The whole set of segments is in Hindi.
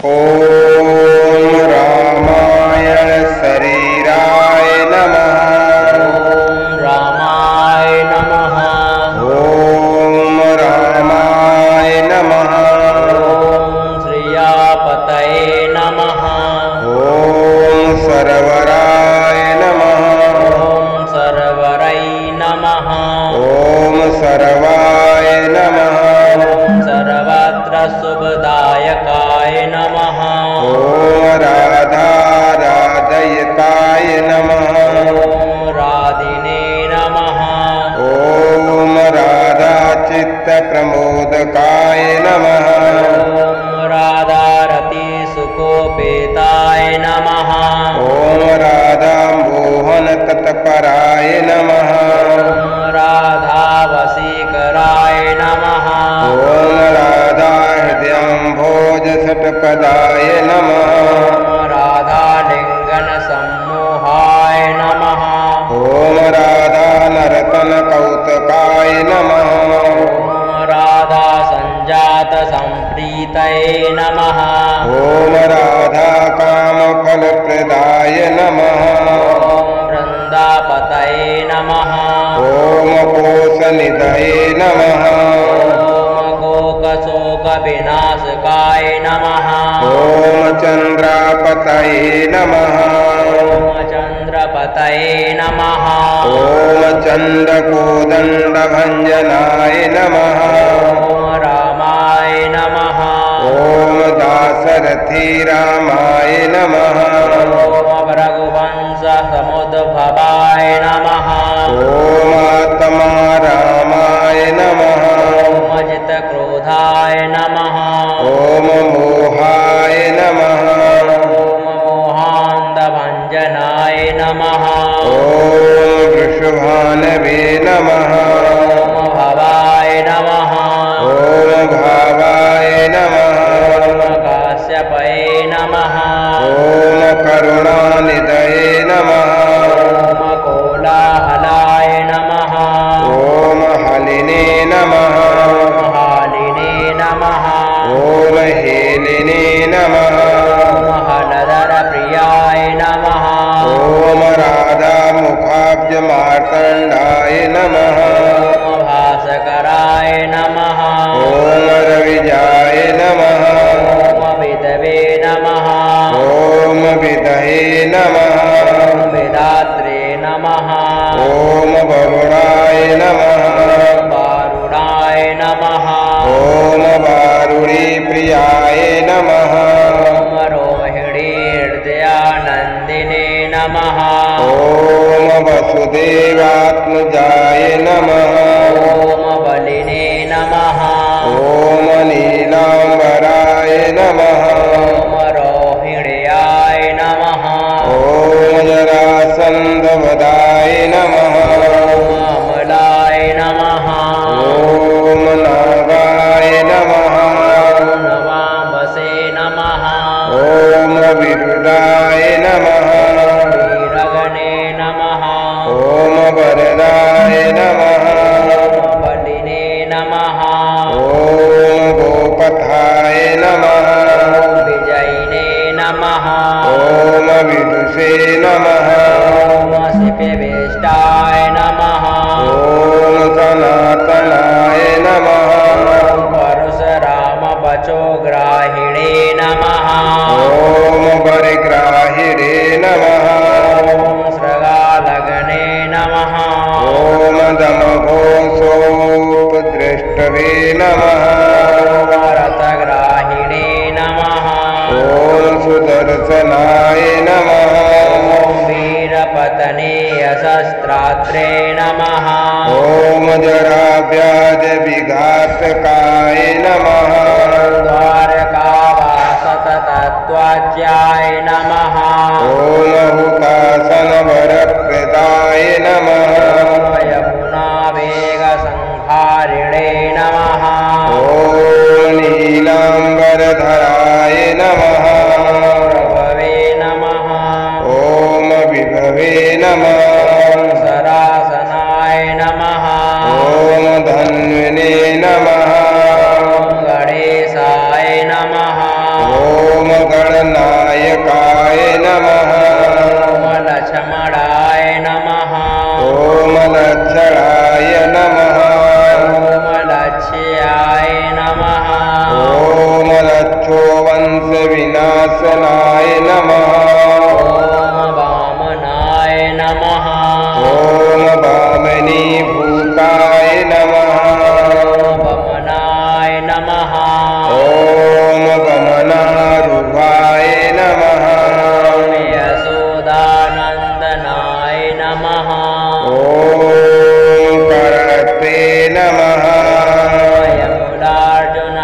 ओम रामाय शरीराय नमः। ओम रामाय नमः। ओम रामाय नमः। ओम श्रियापतये नमः। ओम सर्वराय नमः। ओम सर्वरै नमः। ओम सर्वाय नमः। ओम सर्वत्र शुभदायकाय नमः। ओम राधाराधयकाय नमः। ओम राधिने नमः। ओम राधाचित्तप्रमोदकाय नमः। ओम राधारति सुकोपेताय नमः। ओम राधामोहनतत्पराय नमः। ओम राधावशीकराय नमः। ओम राधाहृदयम्भोजषट्पदाय नमः। ओम राधालिङ्गन सम्मोहाय नमः। ओम राधानर्तनकौतुकाय नमः। ओम राधा संजात संप्रीतये नमः। ओम राधाकामफलप्रदाय नमः। ओम वृन्दापतये नमः। ओम कोशनिधये नमः। ओम कोकशोकविनाशकाय नमः। ओम चन्द्रापतये नमः। ओम चन्द्रपतये नमः। ओम चण्डकोदण्डभञ्जनाय नमः। ओम रामाय नमः। ओम दाशरथी रामाय नमः। ओम रघुवंश समुद्भवाय नमः। ओम आत्मा रामाय नमः। ओम जितक्रोधाय नमः। ओम मोहाय नमः। ओम मोहान्धभञ्जनाय नमः। ओम वृषभानवे नमः। ओम भवाय नमः। ओम भावाय नमः। ओम काश्यपये नमः। ओम करुणानिधये नमः। ओम कोलाहलाय नमः। ओम हलिने नमः। ओम हालिने नमः। ओम हेलिने नमः। ओम हलधरप्रियाय नमः। ओम राधामुखाब्जमार्तण्डाय नमः।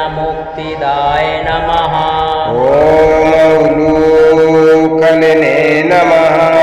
ज्ञानमुक्तिदाय नमः। ॐ उलूकलिने नमः।